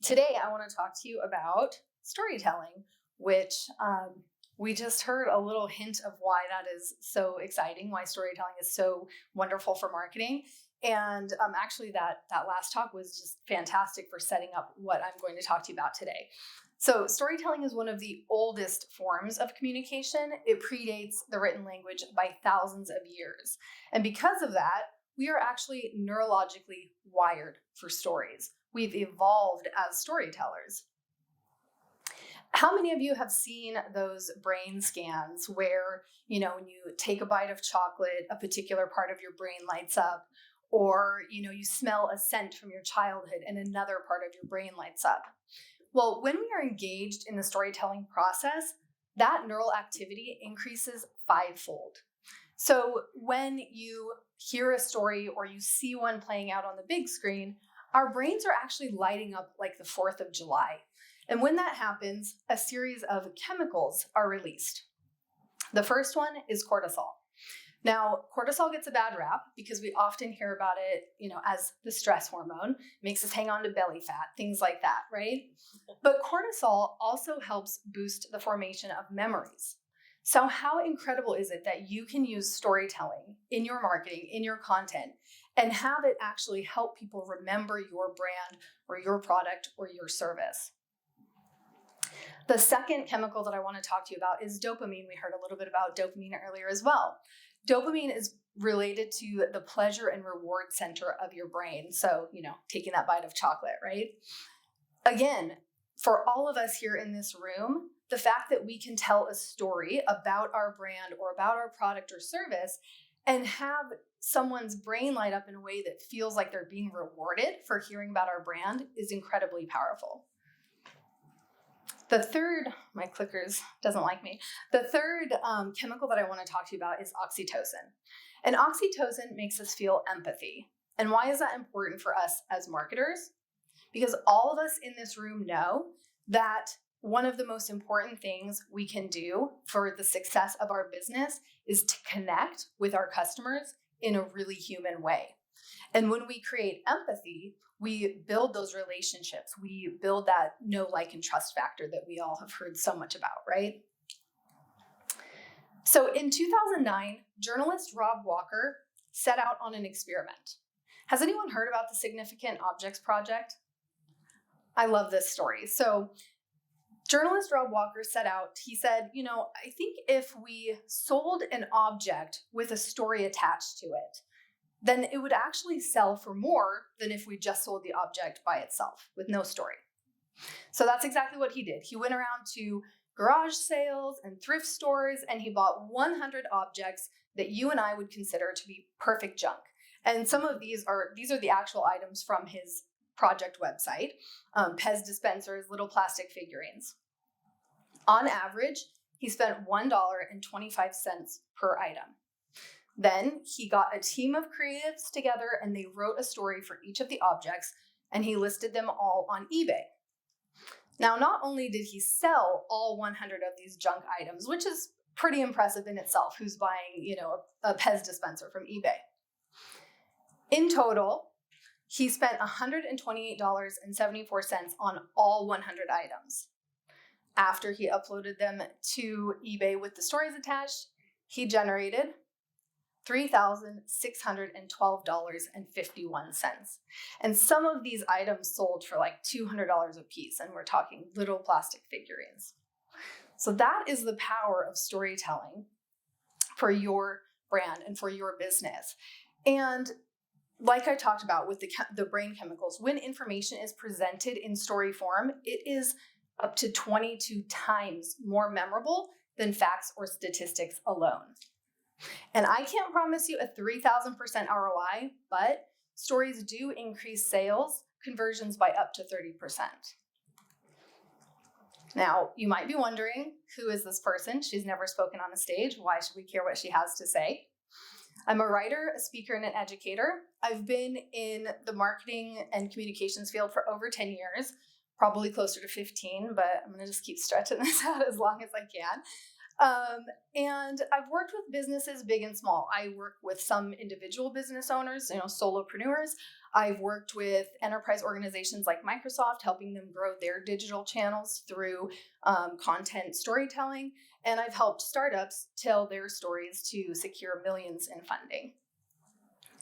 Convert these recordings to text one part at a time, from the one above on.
Today, I want to talk to you about storytelling, which we just heard a little hint of why that is so exciting, why storytelling is so wonderful for marketing. And actually, that last talk was just fantastic for setting up what I'm going to talk to you about today. So storytelling is one of the oldest forms of communication. It predates the written language by thousands of years. And because of that, we are actually neurologically wired for stories. We've evolved as storytellers. How many of you have seen those brain scans where, when you take a bite of chocolate, a particular part of your brain lights up, or, you smell a scent from your childhood and another part of your brain lights up? Well, when we are engaged in the storytelling process, that neural activity increases fivefold. So when you hear a story or you see one playing out on the big screen, our brains are actually lighting up like the 4th of July. And when that happens, a series of chemicals are released. The first one is cortisol. Now, cortisol gets a bad rap because we often hear about it, as the stress hormone, makes us hang on to belly fat, things like that, right? But cortisol also helps boost the formation of memories. So how incredible is it that you can use storytelling in your marketing, in your content, and have it actually help people remember your brand or your product or your service? The second chemical that I want to talk to you about is dopamine. We heard a little bit about dopamine earlier as well. Dopamine is related to the pleasure and reward center of your brain. So, taking that bite of chocolate, right? Again, for all of us here in this room, the fact that we can tell a story about our brand or about our product or service and have someone's brain light up in a way that feels like they're being rewarded for hearing about our brand is incredibly powerful. The third, my clickers doesn't like me. The third chemical that I want to talk to you about is oxytocin. And oxytocin makes us feel empathy. And why is that important for us as marketers? Because all of us in this room know that one of the most important things we can do for the success of our business is to connect with our customers in a really human way. And when we create empathy, we build those relationships. We build that know, like, and trust factor that we all have heard so much about, right? So in 2009, journalist Rob Walker set out on an experiment. Has anyone heard about the Significant Objects Project? I love this story. So journalist Rob Walker set out, he said, I think if we sold an object with a story attached to it, then it would actually sell for more than if we just sold the object by itself with no story. So that's exactly what he did. He went around to garage sales and thrift stores, and he bought 100 objects that you and I would consider to be perfect junk. And some of these are the actual items from his project website, Pez dispensers, little plastic figurines. On average, he spent $1.25 per item. Then he got a team of creatives together and they wrote a story for each of the objects and he listed them all on eBay. Now, not only did he sell all 100 of these junk items, which is pretty impressive in itself, who's buying, a Pez dispenser from eBay. In total, he spent $128.74 on all 100 items. After he uploaded them to eBay with the stories attached, he generated $3,612.51. And some of these items sold for like $200 a piece, and we're talking little plastic figurines. So that is the power of storytelling for your brand and for your business. And like I talked about with the brain chemicals, when information is presented in story form, it is up to 22 times more memorable than facts or statistics alone. And I can't promise you a 3,000% ROI, but stories do increase sales conversions by up to 30%. Now, you might be wondering, who is this person? She's never spoken on a stage. Why should we care what she has to say? I'm a writer, a speaker, and an educator. I've been in the marketing and communications field for over 10 years, probably closer to 15, but I'm going to just keep stretching this out as long as I can. And I've worked with businesses big and small. I work with some individual business owners, solopreneurs. I've worked with enterprise organizations like Microsoft, helping them grow their digital channels through content storytelling. And I've helped startups tell their stories to secure millions in funding.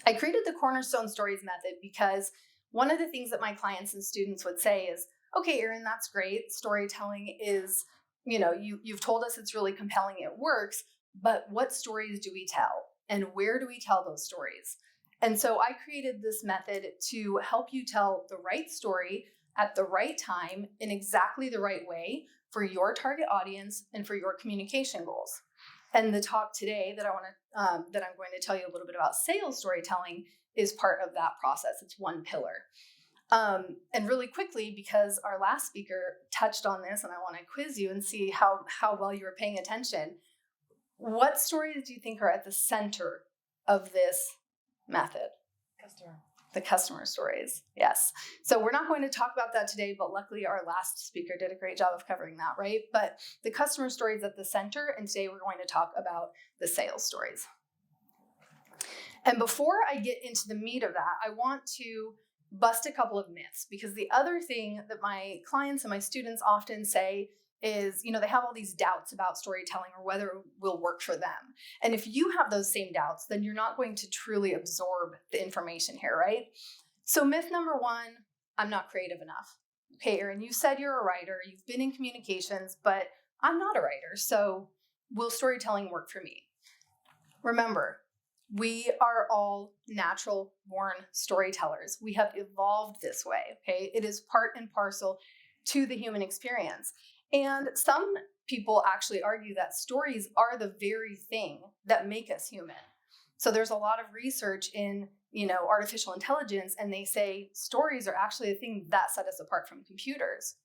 I created the Cornerstone Stories method because one of the things that my clients and students would say is, okay, Erin, that's great. Storytelling is, you've told us it's really compelling, it works, but what stories do we tell? And where do we tell those stories? And so I created this method to help you tell the right story at the right time in exactly the right way for your target audience and for your communication goals. And the talk today that I'm going to tell you a little bit about sales storytelling is part of that process. It's one pillar. And really quickly, because our last speaker touched on this, and I want to quiz you and see how well you were paying attention. What stories do you think are at the center of this method? The customer stories. Yes. So we're not going to talk about that today, but luckily our last speaker did a great job of covering that, right? But the customer stories at the center, and today we're going to talk about the sales stories. And before I get into the meat of that, I want to bust a couple of myths, because the other thing that my clients and my students often say is, they have all these doubts about storytelling or whether it will work for them. And if you have those same doubts, then you're not going to truly absorb the information here, right? So myth number one, I'm not creative enough. Okay, Erin, you said you're a writer, you've been in communications, but I'm not a writer. So will storytelling work for me? Remember, we are all natural born storytellers. We have evolved this way, okay? It is part and parcel to the human experience. And some people actually argue that stories are the very thing that make us human. So there's a lot of research in, artificial intelligence, and they say stories are actually the thing that set us apart from computers.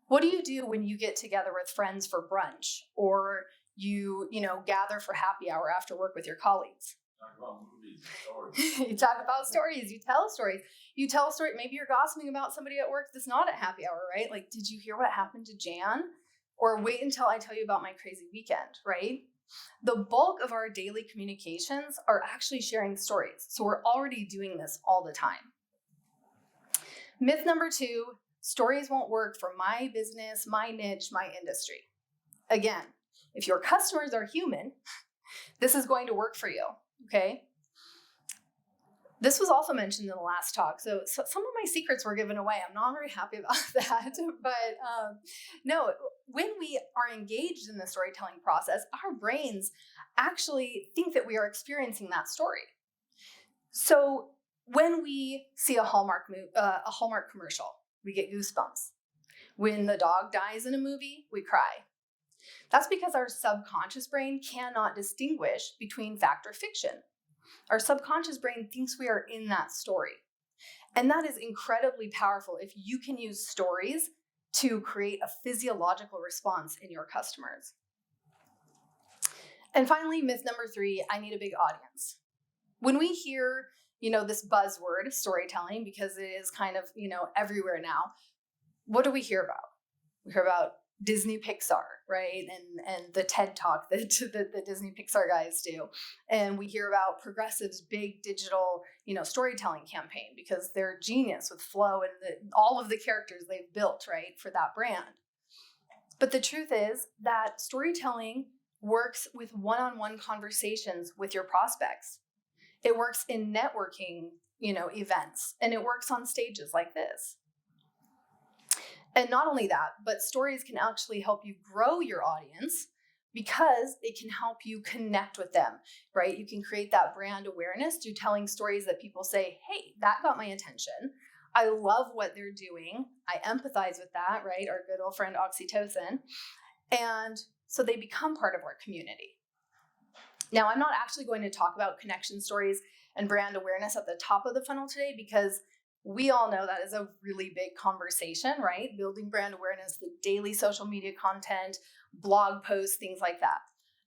What do you do when you get together with friends for brunch, or you gather for happy hour after work with your colleagues? Talk about movies, stories. You talk about stories, you tell stories. You tell a story, maybe you're gossiping about somebody at work that's not at happy hour, right? Like, did you hear what happened to Jan? Or wait until I tell you about my crazy weekend, right? The bulk of our daily communications are actually sharing stories. So we're already doing this all the time. Myth number two, stories won't work for my business, my niche, my industry. Again, if your customers are human, this is going to work for you, okay? This was also mentioned in the last talk. So some of my secrets were given away. I'm not very happy about that. But no, when we are engaged in the storytelling process, our brains actually think that we are experiencing that story. So when we see a Hallmark commercial, we get goosebumps. When the dog dies in a movie, we cry. That's because our subconscious brain cannot distinguish between fact or fiction. Our subconscious brain thinks we are in that story. And that is incredibly powerful if you can use stories to create a physiological response in your customers. And finally, myth number three, I need a big audience. When we hear, this buzzword, storytelling, because it is kind of, everywhere now, what do we hear about? We hear about Disney Pixar, right? And the TED Talk that the Disney Pixar guys do. And we hear about Progressive's big digital, storytelling campaign, because they're genius with flow and all of the characters they've built, right, for that brand. But the truth is that storytelling works with one-on-one conversations with your prospects. It works in networking, events, and it works on stages like this. And not only that, but stories can actually help you grow your audience because it can help you connect with them, right? You can create that brand awareness through telling stories that people say, hey, that got my attention. I love what they're doing. I empathize with that, right? Our good old friend oxytocin. And so they become part of our community. Now, I'm not actually going to talk about connection stories and brand awareness at the top of the funnel today, because we all know that is a really big conversation, right? Building brand awareness, the daily social media content, blog posts, things like that.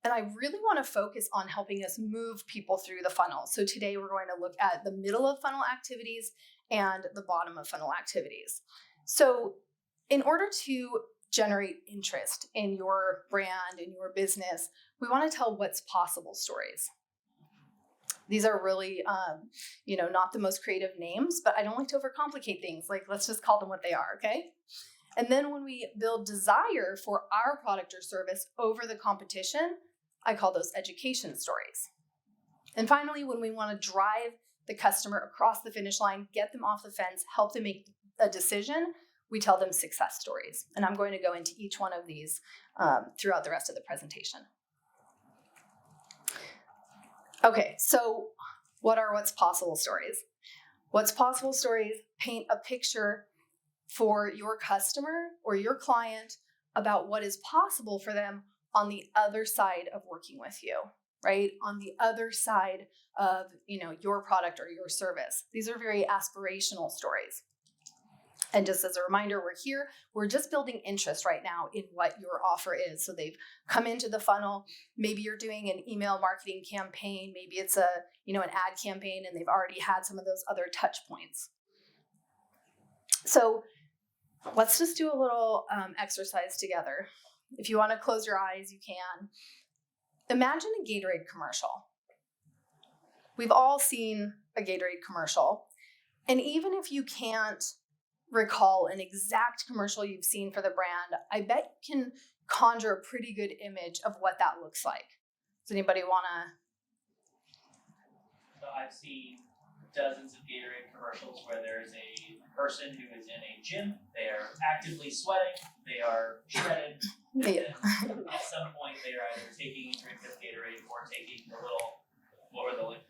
And I really want to focus on helping us move people through the funnel. So today we're going to look at the middle of funnel activities and the bottom of funnel activities. So in order to generate interest in your brand, in your business, we want to tell what's possible stories. These are really, not the most creative names, but I don't like to overcomplicate things. Like, let's just call them what they are, okay? And then when we build desire for our product or service over the competition, I call those education stories. And finally, when we want to drive the customer across the finish line, get them off the fence, help them make a decision, we tell them success stories. And I'm going to go into each one of these throughout the rest of the presentation. Okay, so what are what's possible stories? What's possible stories paint a picture for your customer or your client about what is possible for them on the other side of working with you, right? On the other side of, your product or your service. These are very aspirational stories. And just as a reminder, we're just building interest right now in what your offer is. So they've come into the funnel. Maybe you're doing an email marketing campaign. Maybe it's an ad campaign, and they've already had some of those other touch points. So let's just do a little exercise together. If you want to close your eyes, you can. Imagine a Gatorade commercial. We've all seen a Gatorade commercial. And even if you can't recall an exact commercial you've seen for the brand, I bet you can conjure a pretty good image of what that looks like. Does anybody want to? So I've seen dozens of Gatorade commercials where there's a person who is in a gym, they are actively sweating, they are shredded, and at some point they are either taking a drink of Gatorade or taking the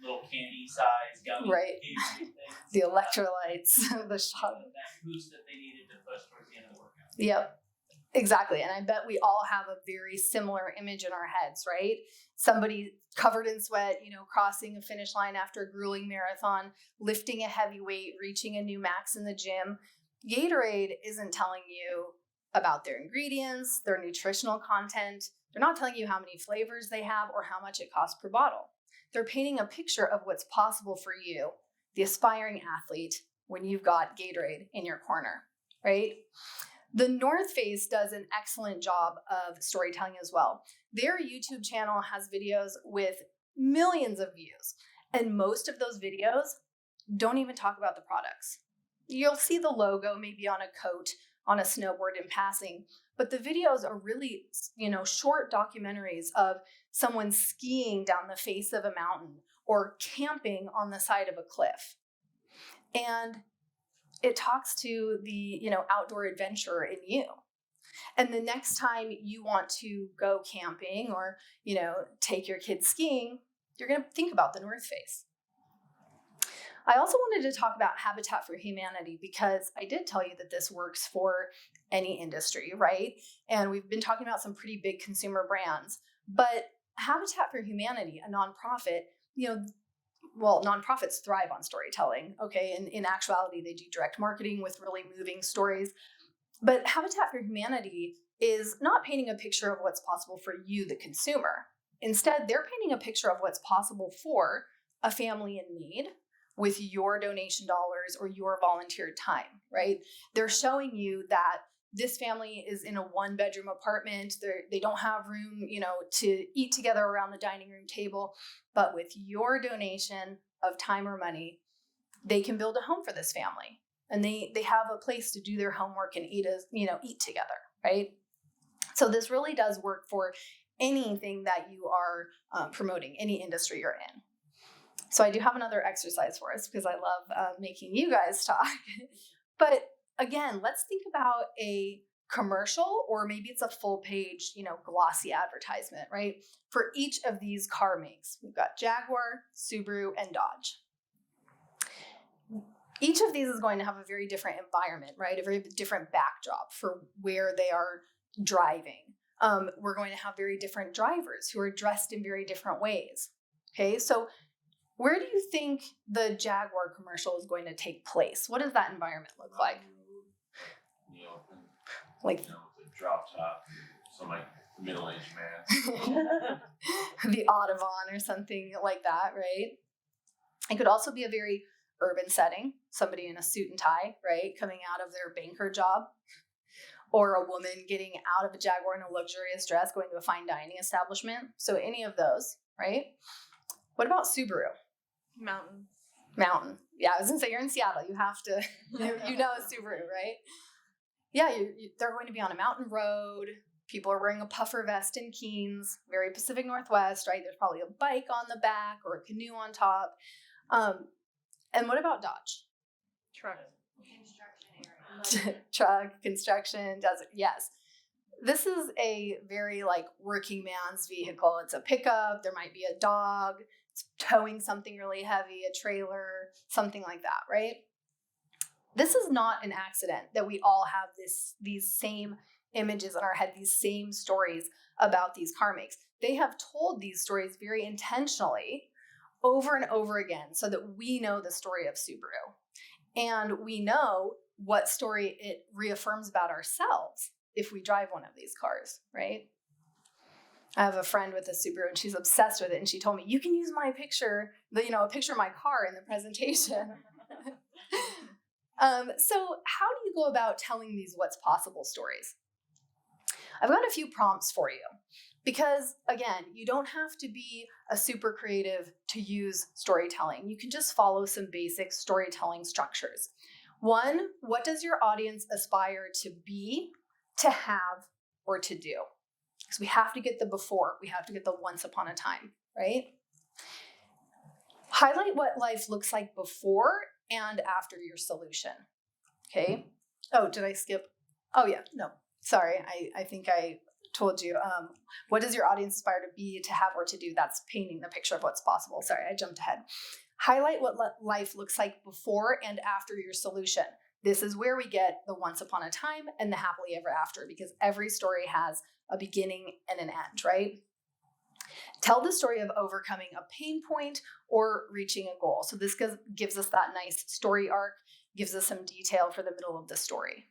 little candy size gummy right. Gatorade things. The electrolytes, the shot. That boost that they needed to push towards the end of the workout. Yep. Exactly. And I bet we all have a very similar image in our heads, right? Somebody covered in sweat, crossing a finish line after a grueling marathon, lifting a heavy weight, reaching a new max in the gym. Gatorade isn't telling you about their ingredients, their nutritional content. They're not telling you how many flavors they have or how much it costs per bottle. They're painting a picture of what's possible for you, the aspiring athlete, when you've got Gatorade in your corner, right? The North Face does an excellent job of storytelling as well. Their YouTube channel has videos with millions of views, and most of those videos don't even talk about the products. You'll see the logo maybe on a coat, on a snowboard in passing, but the videos are really, short documentaries of someone skiing down the face of a mountain or camping on the side of a cliff. And it talks to the, outdoor adventurer in you. And the next time you want to go camping or, take your kids skiing, you're going to think about the North Face. I also wanted to talk about Habitat for Humanity because I did tell you that this works for any industry, right? And we've been talking about some pretty big consumer brands, but Habitat for Humanity, a nonprofit, nonprofits thrive on storytelling, okay? And in actuality, they do direct marketing with really moving stories. But Habitat for Humanity is not painting a picture of what's possible for you, the consumer. Instead, they're painting a picture of what's possible for a family in need with your donation dollars or your volunteer time, right? They're showing you that this family is in a 1-bedroom apartment. They don't have room, to eat together around the dining room table. But with your donation of time or money, they can build a home for this family. And they have a place to do their homework and eat together, right? So this really does work for anything that you are promoting, any industry you're in. So I do have another exercise for us because I love making you guys talk. But again, let's think about a commercial, or maybe it's a full page, glossy advertisement, right? For each of these car makes, we've got Jaguar, Subaru, and Dodge. Each of these is going to have a very different environment, right? A very different backdrop for where they are driving. We're going to have very different drivers who are dressed in very different ways. Okay, so where do you think the Jaguar commercial is going to take place? What does that environment look like? Like the drop top, some like middle-aged man. The Audubon or something like that, right? It could also be a very urban setting, somebody in a suit and tie, right, coming out of their banker job, or a woman getting out of a Jaguar in a luxurious dress going to a fine dining establishment. So any of those, right? What about Subaru? Mountain. Yeah, I was gonna say you're in Seattle. You have to, you know a Subaru, right? Yeah, they're going to be on a mountain road. People are wearing a puffer vest in Keens, very Pacific Northwest, right? There's probably a bike on the back or a canoe on top. And what about Dodge? Truck. Truck, construction, desert. Yes. This is a very like working man's vehicle. It's a pickup. There might be a dog. It's towing something really heavy, a trailer, something like that, right? This is not an accident that we all have these same images in our head, these same stories about these car makes. They have told these stories very intentionally over and over again so that we know the story of Subaru. And we know what story it reaffirms about ourselves if we drive one of these cars, right? I have a friend with a Subaru and she's obsessed with it. And she told me, you can use my picture, a picture of my car in the presentation. So how do you go about telling these what's possible stories? I've got a few prompts for you because, again, you don't have to be a super creative to use storytelling. You can just follow some basic storytelling structures. One, what does your audience aspire to be, to have, or to do? Because we have to get the before. We have to get the once upon a time, right? Highlight what life looks like before and after your solution. Okay. Oh, did I skip? Oh yeah, no, sorry. I think I told you. What does your audience aspire to be, to have, or to do? That's painting the picture of what's possible. Sorry, I jumped ahead. Highlight what life looks like before and after your solution. This is where we get the once upon a time and the happily ever after, because every story has a beginning and an end, right? Tell the story of overcoming a pain point or reaching a goal. So this gives us that nice story arc, gives us some detail for the middle of the story.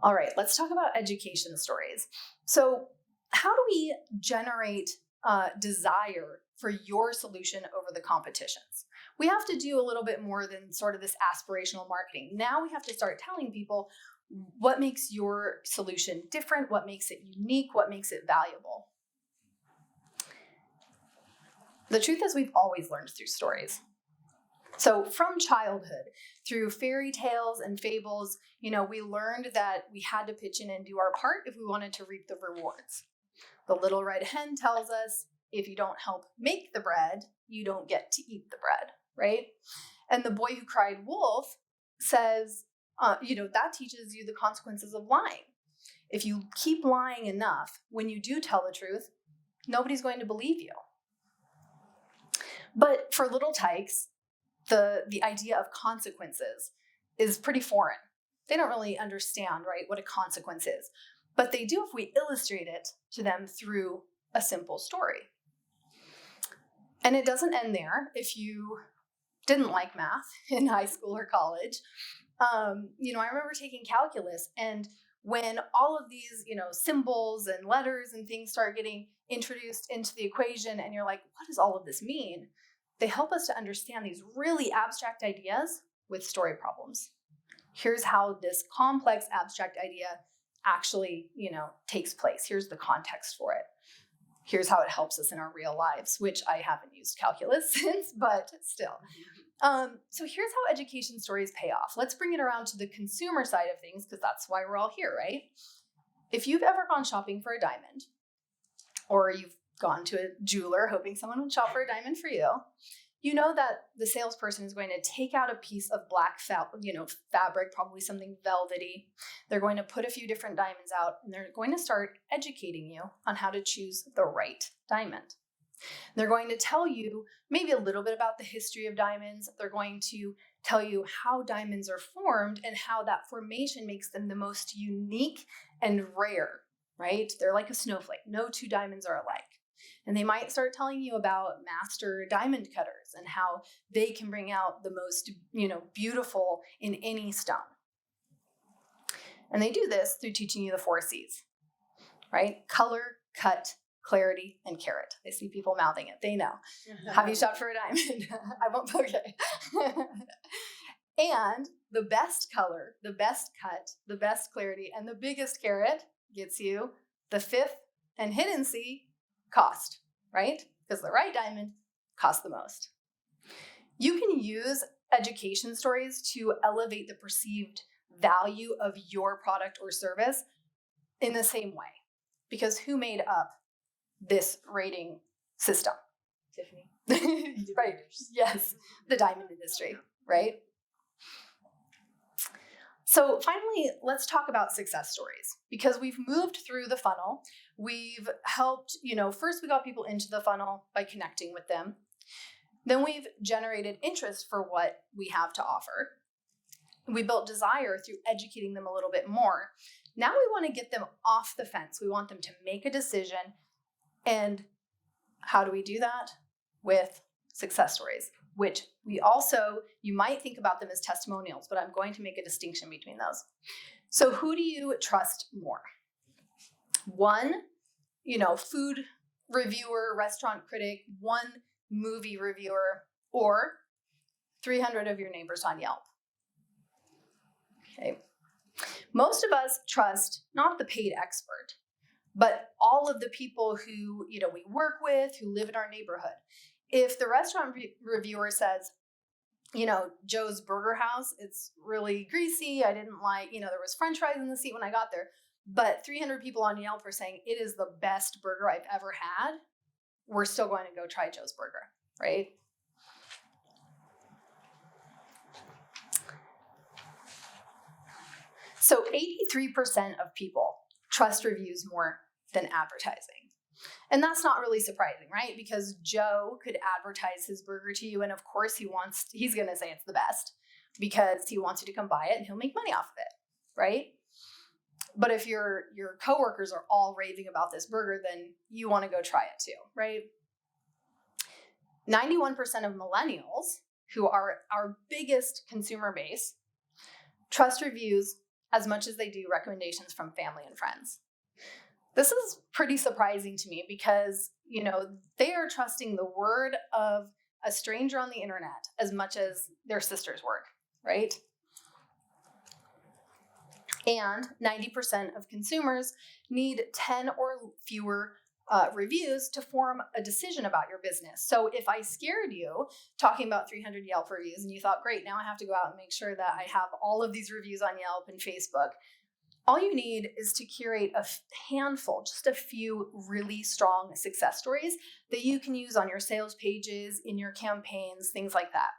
All right, let's talk about education stories. So how do we generate desire for your solution over the competition's? We have to do a little bit more than sort of this aspirational marketing. Now we have to start telling people what makes your solution different, what makes it unique, what makes it valuable. The truth is we've always learned through stories. So from childhood, through fairy tales and fables, we learned that we had to pitch in and do our part if we wanted to reap the rewards. The little red hen tells us, if you don't help make the bread, you don't get to eat the bread, right? And the boy who cried wolf says, that teaches you the consequences of lying. If you keep lying enough, when you do tell the truth, nobody's going to believe you. But for little tykes, the idea of consequences is pretty foreign. They don't really understand, right, what a consequence is. But they do if we illustrate it to them through a simple story. And it doesn't end there. If you didn't like math in high school or college, I remember taking calculus, and when all of these, symbols and letters and things start getting introduced into the equation, and you're like, what does all of this mean? They help us to understand these really abstract ideas with story problems. Here's how this complex abstract idea actually, takes place. Here's the context for it. Here's how it helps us in our real lives, which I haven't used calculus since, but still. So here's how education stories pay off. Let's bring it around to the consumer side of things, because that's why we're all here, right? If you've ever gone shopping for a diamond, or you've gone to a jeweler hoping someone would shop for a diamond for you, you know that the salesperson is going to take out a piece of black fabric, probably something velvety. They're going to put a few different diamonds out, and they're going to start educating you on how to choose the right diamond. They're going to tell you maybe a little bit about the history of diamonds. They're going to tell you how diamonds are formed and how that formation makes them the most unique and rare, right? They're like a snowflake. No two diamonds are alike. And they might start telling you about master diamond cutters and how they can bring out the most, beautiful in any stone. And they do this through teaching you the 4 C's, right? Color, cut, clarity, and carat. I see people mouthing it. They know. Have you shopped for a diamond? I won't. Okay. And the best color, the best cut, the best clarity, and the biggest carat gets you the 5th and hidden C, cost, right? Because the right diamond cost the most. You can use education stories to elevate the perceived value of your product or service in the same way. Because who made up this rating system? Tiffany. Right. Yes. The diamond industry, right? So finally, let's talk about success stories, because we've moved through the funnel. We've helped, first we got people into the funnel by connecting with them. Then we've generated interest for what we have to offer. We built desire through educating them a little bit more. Now we want to get them off the fence. We want them to make a decision. And how do we do that? With success stories, which you might think about them as testimonials, but I'm going to make a distinction between those. So who do you trust more? One, food reviewer, restaurant critic, one movie reviewer, or 300 of your neighbors on Yelp. Okay. Most of us trust not the paid expert, but all of the people who, we work with, who live in our neighborhood. If the restaurant reviewer says, Joe's Burger House, it's really greasy, I didn't like, there was french fries in the seat when I got there, but 300 people on Yelp are saying it is the best burger I've ever had, we're still going to go try Joe's Burger, right? So 83% of people trust reviews more than advertising. And that's not really surprising, right? Because Joe could advertise his burger to you, and of course he's going to say it's the best because he wants you to come buy it and he'll make money off of it, right? But if your coworkers are all raving about this burger, then you want to go try it too, right? 91% of millennials, who are our biggest consumer base, trust reviews as much as they do recommendations from family and friends. This is pretty surprising to me because, they are trusting the word of a stranger on the internet as much as their sister's word, right? And 90% of consumers need 10 or fewer reviews to form a decision about your business. So if I scared you talking about 300 Yelp reviews and you thought, great, now I have to go out and make sure that I have all of these reviews on Yelp and Facebook, all you need is to curate a handful, just a few really strong success stories that you can use on your sales pages, in your campaigns, things like that.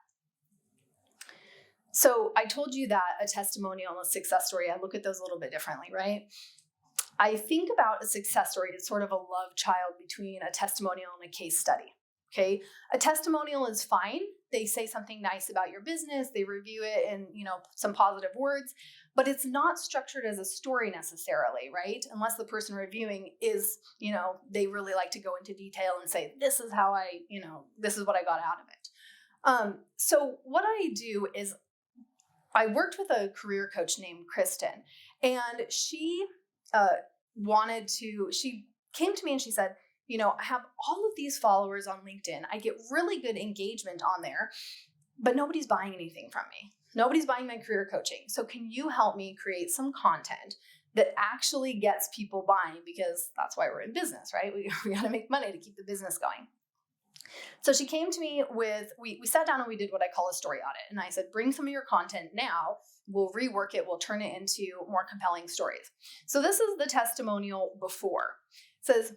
So I told you that a testimonial and a success story, I look at those a little bit differently, right? I think about a success story as sort of a love child between a testimonial and a case study, okay? A testimonial is fine. They say something nice about your business. They review it in, some positive words, but it's not structured as a story necessarily, right? Unless the person reviewing is, they really like to go into detail and say, this is how this is what I got out of it. So what I do is I worked with a career coach named Kristen, and she came to me and she said, I have all of these followers on LinkedIn. I get really good engagement on there, but nobody's buying anything from me. Nobody's buying my career coaching. So can you help me create some content that actually gets people buying? Because that's why we're in business, right? We got to make money to keep the business going. So she came to me with, we sat down and we did what I call a story audit. And I said, bring some of your content now. We'll rework it. We'll turn it into more compelling stories. So this is the testimonial before. It says,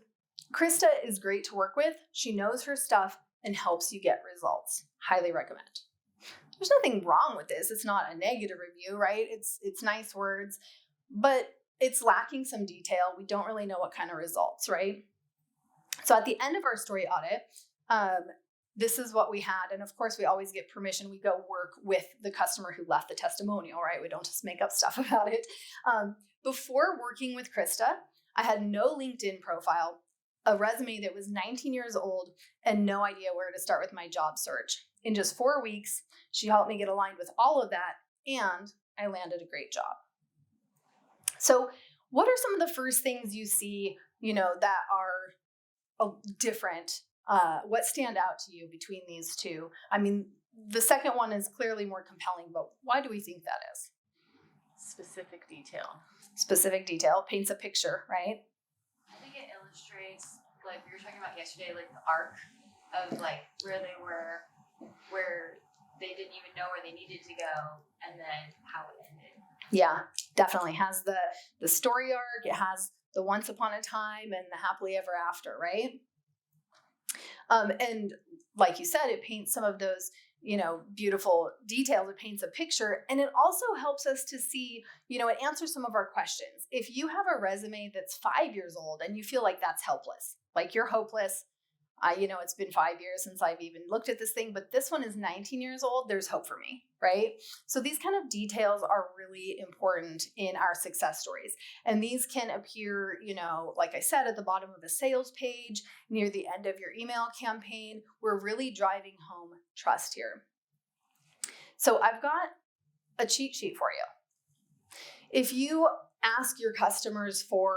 Krista is great to work with. She knows her stuff and helps you get results. Highly recommend. There's nothing wrong with this. It's not a negative review, right? It's nice words, but it's lacking some detail. We don't really know what kind of results, right? So at the end of our story audit, this is what we had. And of course, we always get permission. We go work with the customer who left the testimonial, right? We don't just make up stuff about it. Before working with Krista, I had no LinkedIn profile, a resume that was 19 years old, and no idea where to start with my job search. In just 4 weeks, she helped me get aligned with all of that, and I landed a great job. So what are some of the first things you see, that are different? What stand out to you between these two? I mean, the second one is clearly more compelling, but why do we think that is? Specific detail. Specific detail paints a picture, right? I think it illustrates, like we were talking about yesterday, like the arc of like where they were, where they didn't even know where they needed to go, and then how it ended. Yeah, definitely has the story arc. It has the once upon a time and the happily ever after, right? And like you said, it paints some of those, beautiful details. It paints a picture, and it also helps us to see, it answers some of our questions. If you have a resume that's 5 years old and you feel like that's helpless, like you're hopeless, it's been 5 years since I've even looked at this thing, but this one is 19 years old. There's hope for me, right? So these kind of details are really important in our success stories. And these can appear, like I said, at the bottom of a sales page, near the end of your email campaign. We're really driving home trust here. So I've got a cheat sheet for you. If you ask your customers for,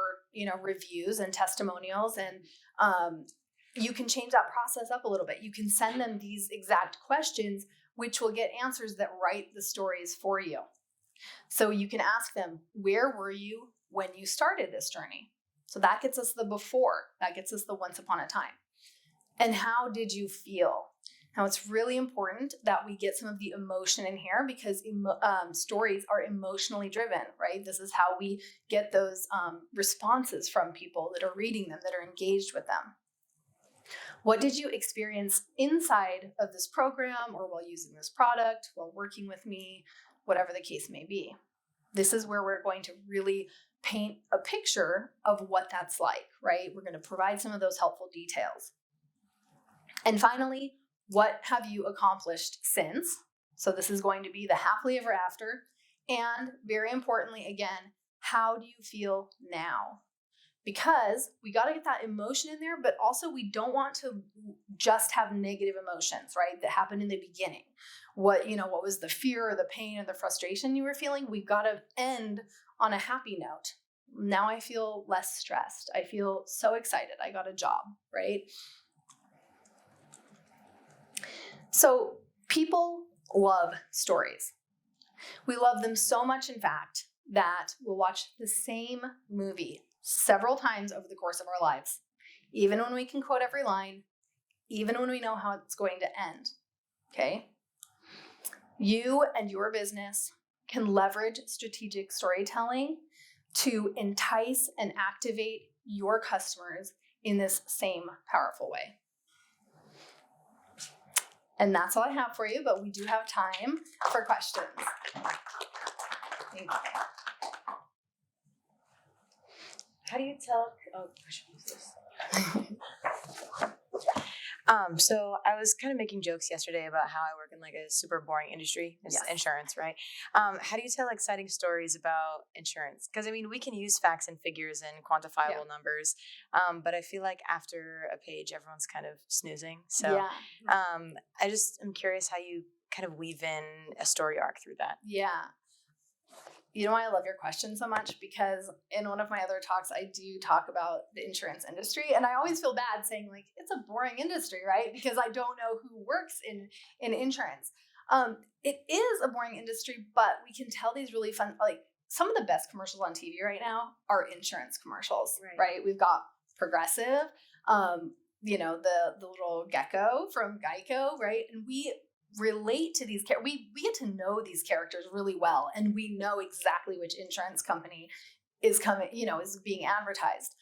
reviews and testimonials, and you can change that process up a little bit. You can send them these exact questions, which will get answers that write the stories for you. So you can ask them, where were you when you started this journey? So that gets us the before, that gets us the once upon a time. And how did you feel? Now, it's really important that we get some of the emotion in here, because stories are emotionally driven, right? This is how we get those responses from people that are reading them, that are engaged with them. What did you experience inside of this program, or while using this product, while working with me, whatever the case may be? This is where we're going to really paint a picture of what that's like, right? We're going to provide some of those helpful details. And finally, what have you accomplished since? So this is going to be the happily ever after. And very importantly, again, how do you feel now? Because we got to get that emotion in there, but also we don't want to just have negative emotions, right? That happened in the beginning. What was the fear or the pain or the frustration you were feeling? We've got to end on a happy note. Now I feel less stressed. I feel so excited. I got a job, right? So people love stories. We love them so much, in fact, that we'll watch the same movie several times over the course of our lives, even when we can quote every line, even when we know how it's going to end, okay? You and your business can leverage strategic storytelling to entice and activate your customers in this same powerful way. And that's all I have for you, but we do have time for questions. Thank you. How do you tell? Oh, I should use this. So I was kind of making jokes yesterday about how I work in like a super boring industry, it's insurance, right? How do you tell exciting stories about insurance? Because I mean, we can use facts and figures and quantifiable numbers, but I feel like after a page, everyone's kind of snoozing. So I'm curious how you kind of weave in a story arc through that. Yeah. You know why I love your question so much? Because in one of my other talks, I do talk about the insurance industry. And I always feel bad saying, like, it's a boring industry, right? Because I don't know who works in insurance. It is a boring industry, but we can tell these really fun, like, some of the best commercials on TV right now are insurance commercials, right? We've got Progressive, the little gecko from Geico, right? And we relate to these characters. We get to know these characters really well, and we know exactly which insurance company is coming, is being advertised.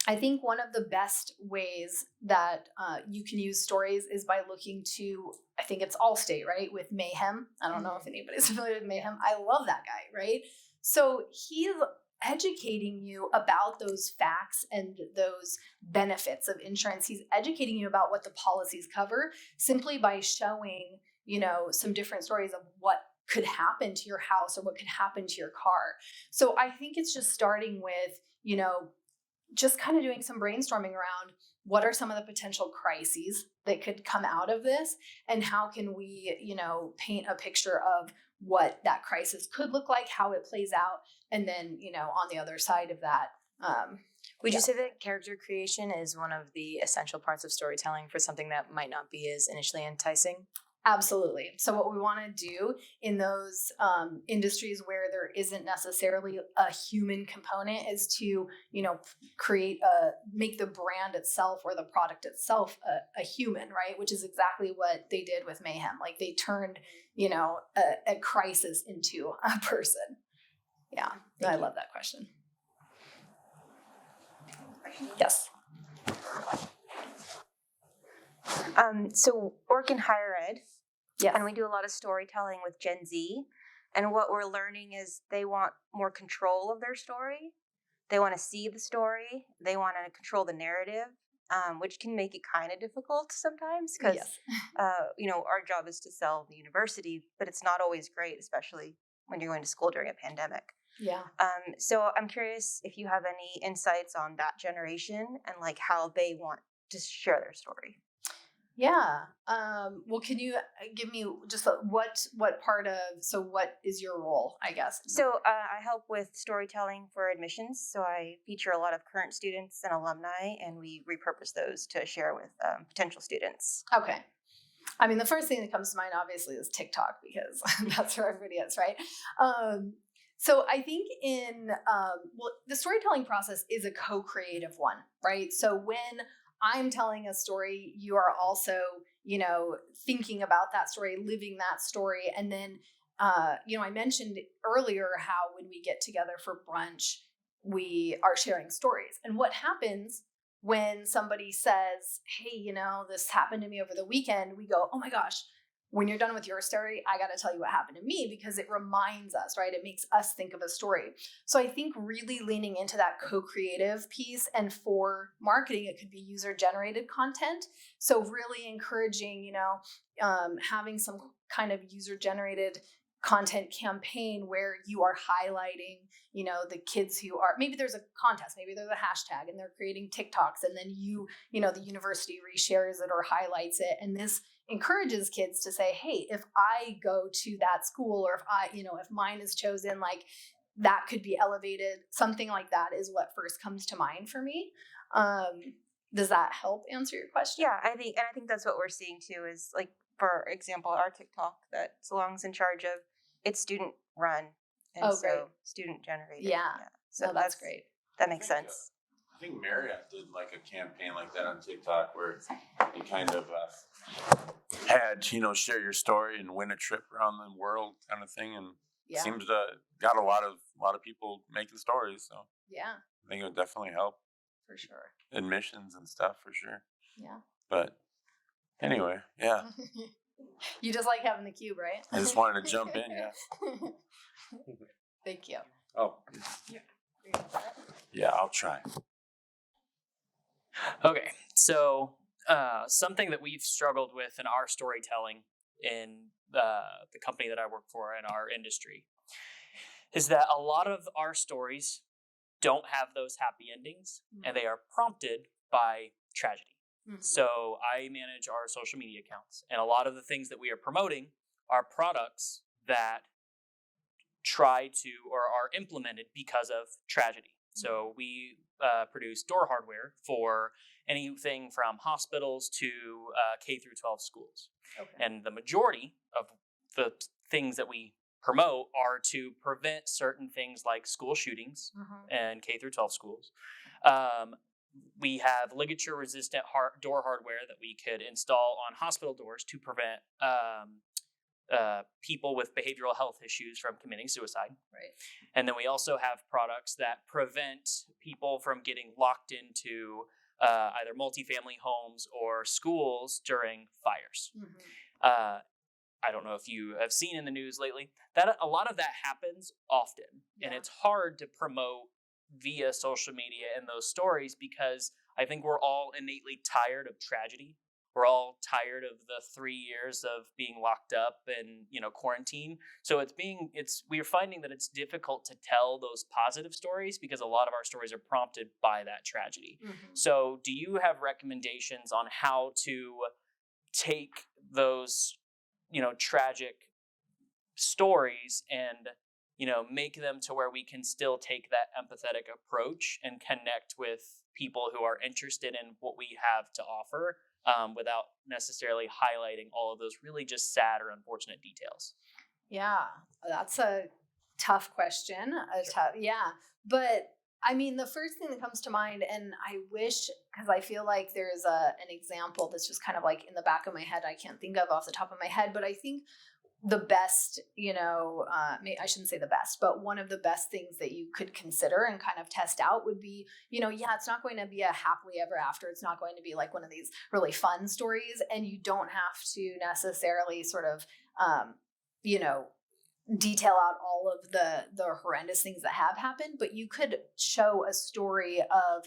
I think one of the best ways that you can use stories is by looking to, I think it's Allstate, right? With Mayhem. I don't know if anybody's familiar with Mayhem. I love that guy, right? So he's educating you about those facts and those benefits of insurance. He's educating you about what the policies cover simply by showing, some different stories of what could happen to your house or what could happen to your car. So I think it's just starting with, just kind of doing some brainstorming around what are some of the potential crises that could come out of this, and how can we, paint a picture of what that crisis could look like, how it plays out, and then, on the other side of that. Would you say that character creation is one of the essential parts of storytelling for something that might not be as initially enticing? Absolutely. So what we want to do in those industries where there isn't necessarily a human component is to, make the brand itself or the product itself a human, right? Which is exactly what they did with Mayhem. Like they turned, a crisis into a person. Yeah, I love that question. Yes. So work in higher ed, Yes. and we do a lot of storytelling with Gen Z. And what we're learning is they want more control of their story. They want to see the story. They want to control the narrative, which can make it kind of difficult sometimes because, Yes. Our job is to sell the university, but it's not always great, especially when you're going to school during a pandemic. Yeah. So I'm curious if you have any insights on that generation and like how they want to share their story. Yeah. Well, can you give me just what is your role, I guess? So I help with storytelling for admissions. So I feature a lot of current students and alumni, and we repurpose those to share with potential students. Okay. I mean, the first thing that comes to mind, obviously, is TikTok because that's where everybody is, right? So I think the storytelling process is a co-creative one, right? So when I'm telling a story, you are also, thinking about that story, living that story. And then, I mentioned earlier how when we get together for brunch, we are sharing stories. And what happens when somebody says, hey, this happened to me over the weekend, we go, oh my gosh, when you're done with your story, I got to tell you what happened to me because it reminds us, right? It makes us think of a story. So I think really leaning into that co-creative piece, and for marketing, it could be user-generated content. So really encouraging, having some kind of user-generated content campaign where you are highlighting, the kids who are, maybe there's a contest, maybe there's a hashtag and they're creating TikToks, and then the university reshares it or highlights it. And this encourages kids to say, hey, if I go to that school, or if mine is chosen, like that could be elevated. Something like that is what first comes to mind for me. Does that help answer your question? Yeah, I think that's what we're seeing too is like, for example, our TikTok that Salong's in charge of, it's student run. And great. Student generated. Yeah. So that's great. That makes sense. I think Marriott did like a campaign like that on TikTok where you kind of had, share your story and win a trip around the world kind of thing. And it seems to got a lot of people making stories. So yeah, I think it would definitely help. For sure. Admissions and stuff for sure. Yeah. But anyway, yeah. You just like having the cube, right? I just wanted to jump in, yeah. Thank you. Oh. Yeah, I'll try. Okay, so something that we've struggled with in our storytelling in the company that I work for in our industry is that a lot of our stories don't have those happy endings, and they are prompted by tragedy. Mm-hmm. So I manage our social media accounts, and a lot of the things that we are promoting are products that try to or are implemented because of tragedy. So we produce door hardware for anything from hospitals to K through 12 schools. Okay. And the majority of the things that we promote are to prevent certain things like school shootings and K through 12 schools. We have ligature resistant door hardware that we could install on hospital doors to prevent people with behavioral health issues from committing suicide. Right. And then we also have products that prevent people from getting locked into either multifamily homes or schools during fires. Mm-hmm. I don't know if you have seen in the news lately that a lot of that happens often, and it's hard to promote via social media and those stories because I think we're all innately tired of tragedy. We're all tired of the 3 years of being locked up and, quarantine. So we're finding that it's difficult to tell those positive stories because a lot of our stories are prompted by that tragedy. Mm-hmm. So do you have recommendations on how to take those, tragic stories and, make them to where we can still take that empathetic approach and connect with people who are interested in what we have to offer without necessarily highlighting all of those really just sad or unfortunate details? Yeah, that's a tough question. Yeah. But I mean, the first thing that comes to mind, and I wish, because I feel like there's an example that's just kind of like in the back of my head, I can't think of off the top of my head, but I think the best, I shouldn't say the best, but one of the best things that you could consider and kind of test out would be, it's not going to be a happily ever after. It's not going to be like one of these really fun stories, and you don't have to necessarily sort of, detail out all of the horrendous things that have happened, but you could show a story of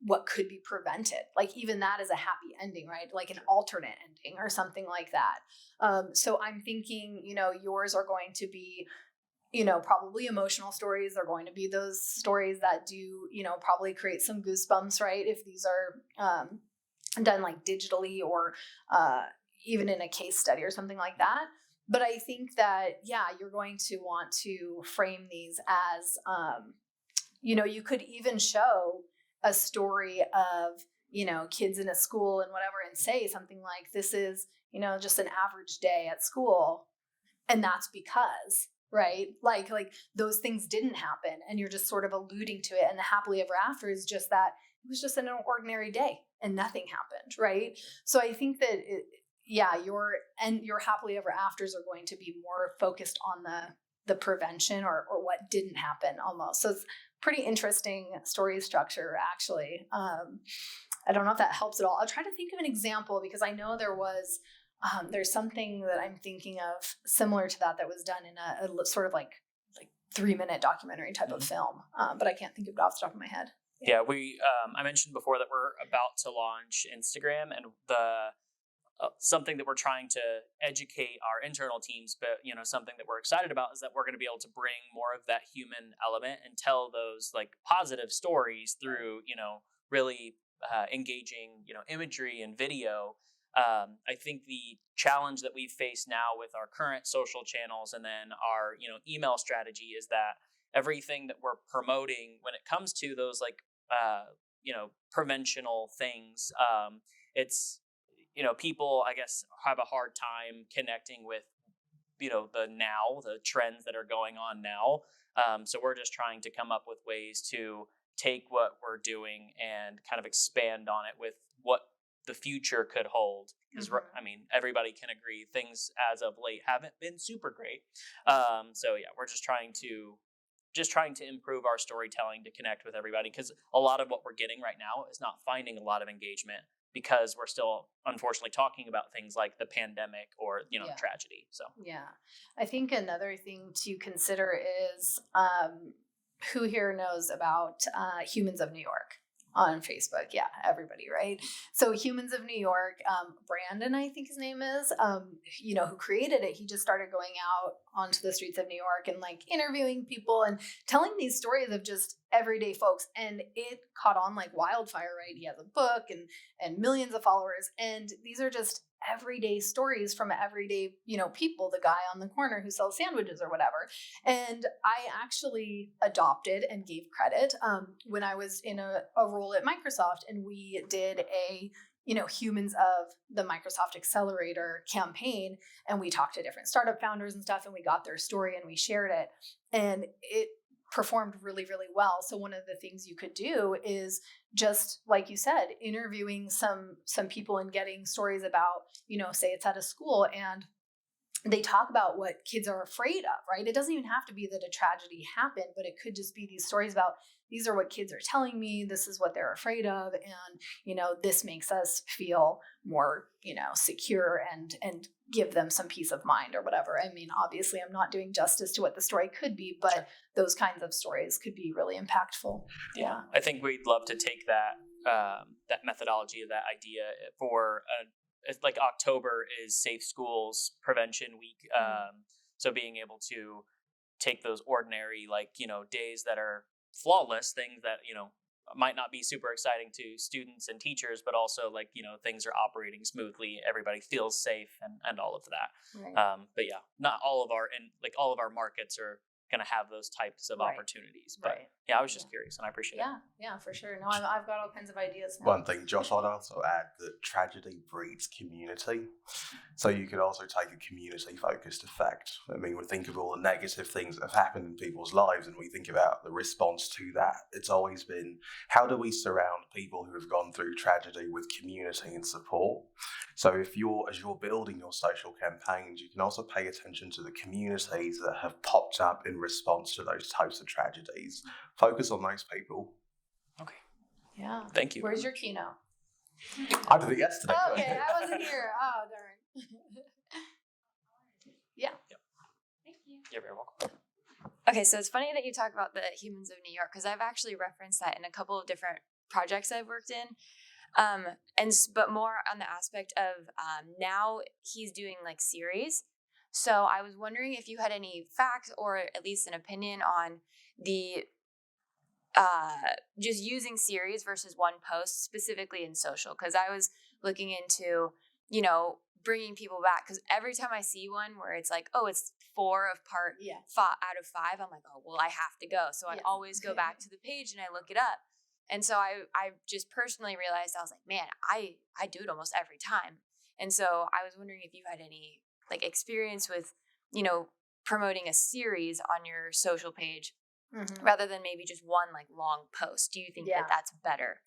what could be prevented. Like even that is a happy ending, right? Like an alternate ending or something like that. So I'm thinking, yours are going to be, probably emotional stories. They're going to be those stories that do, probably create some goosebumps, right? If these are done like digitally or even in a case study or something like that. But I think that, you're going to want to frame these as, you could even show a story of, kids in a school and whatever, and say something like, this is, just an average day at school. And that's because, right? Like those things didn't happen, and you're just sort of alluding to it. And the happily ever after is just that it was just an ordinary day and nothing happened, right? So I think that your happily ever afters are going to be more focused on the prevention or what didn't happen almost. So it's pretty interesting story structure, actually. I don't know if that helps at all. I'll try to think of an example, because I know there's something that I'm thinking of similar to that was done in a sort of like 3-minute documentary type of film, but I can't think of it off the top of my head. Yeah, I mentioned before that we're about to launch Instagram, and something that we're trying to educate our internal teams, but something that we're excited about is that we're going to be able to bring more of that human element and tell those like positive stories through really engaging imagery and video. I think the challenge that we face now with our current social channels and then our email strategy is that everything that we're promoting when it comes to those like preventional things, it's people, I guess, have a hard time connecting with, the trends that are going on now. So we're just trying to come up with ways to take what we're doing and kind of expand on it with what the future could hold. Because, I mean, everybody can agree things as of late haven't been super great. So yeah, we're just trying to improve our storytelling to connect with everybody, because a lot of what we're getting right now is not finding a lot of engagement, because we're still unfortunately talking about things like the pandemic or tragedy. So I think another thing to consider is who here knows about Humans of New York on Facebook? Yeah, everybody, right? So Humans of New York, Brandon, I think his name is, who created it, he just started going out onto the streets of New York and like interviewing people and telling these stories of just everyday folks. And it caught on like wildfire, right? He has a book and millions of followers. And these are just everyday stories from everyday, people, the guy on the corner who sells sandwiches or whatever. And I actually adopted and gave credit when I was in a role at Microsoft, and we did a Humans of the Microsoft Accelerator campaign, and we talked to different startup founders and stuff, and we got their story and we shared it, and it performed really, really well. So one of the things you could do is just, like you said, interviewing some people and getting stories about, say it's at a school and they talk about what kids are afraid of, right? It doesn't even have to be that a tragedy happened, but it could just be these stories about, these are what kids are telling me, this is what they're afraid of, and this makes us feel more secure and give them some peace of mind or whatever. I mean, obviously I'm not doing justice to what the story could be, but those kinds of stories could be really impactful. Yeah, I think we'd love to take that methodology, that idea for like October is Safe Schools Prevention Week. So being able to take those ordinary, days that are flawless, things that, might not be super exciting to students and teachers, but also things are operating smoothly, everybody feels safe and all of that. Right. But yeah, not all of our markets are going to have those types of Right. opportunities. But Right. yeah, I was just curious, and I appreciate it. Yeah, for sure. No, I've got all kinds of ideas now. One thing, Josh, I'd also add that tragedy breeds community. So you could also take a community-focused effect. I mean, we think of all the negative things that have happened in people's lives, and we think about the response to that. It's always been, how do we surround people who have gone through tragedy with community and support? So as you're building your social campaigns, you can also pay attention to the communities that have popped up in response to those types of tragedies. Focus on those people. Okay. Yeah. Thank you. Where's your keynote? I did it yesterday. Okay, I wasn't here. Oh, darn. Yeah. Thank you. You're very welcome. Okay, so it's funny that you talk about the Humans of New York, because I've actually referenced that in a couple of different projects I've worked in. But more on the aspect of now he's doing like series. So I was wondering if you had any facts or at least an opinion on the just using series versus one post specifically in social, because I was looking into, bringing people back, because every time I see one where it's like, oh, it's 4 of part 5 out of 5, I'm like, oh, well, I have to go. So I always go back to the page and I look it up. And so I just personally realized, I was like, man, I do it almost every time. And so I was wondering if you had any like experience with, promoting a series on your social page rather than maybe just one like long post. Do you think that that's better?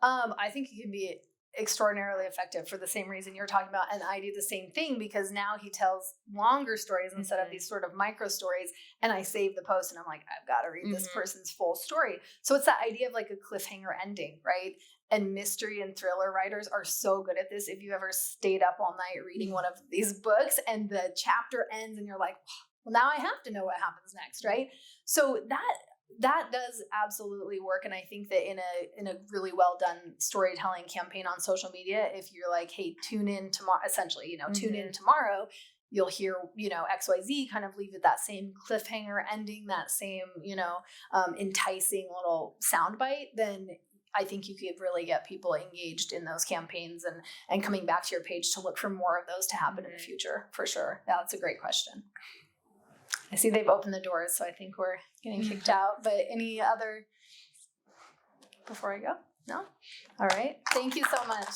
I think it can be extraordinarily effective for the same reason you're talking about. And I do the same thing, because now he tells longer stories instead of these sort of micro stories. And I save the post and I'm like, I've got to read this person's full story. So it's that idea of like a cliffhanger ending, right? And mystery and thriller writers are so good at this. If you ever stayed up all night reading one of these books and the chapter ends and you're like, well, now I have to know what happens next, right? So that does absolutely work. And I think that in a really well done storytelling campaign on social media, if you're like, hey, tune in tomorrow, essentially, tune in tomorrow, you'll hear, XYZ, kind of leave it that same cliffhanger ending, that same, enticing little soundbite, then I think you could really get people engaged in those campaigns and coming back to your page to look for more of those to happen in the future, for sure. Yeah, that's a great question. I see they've opened the doors, so I think we're getting kicked out. But any other before I go? No? All right. Thank you so much.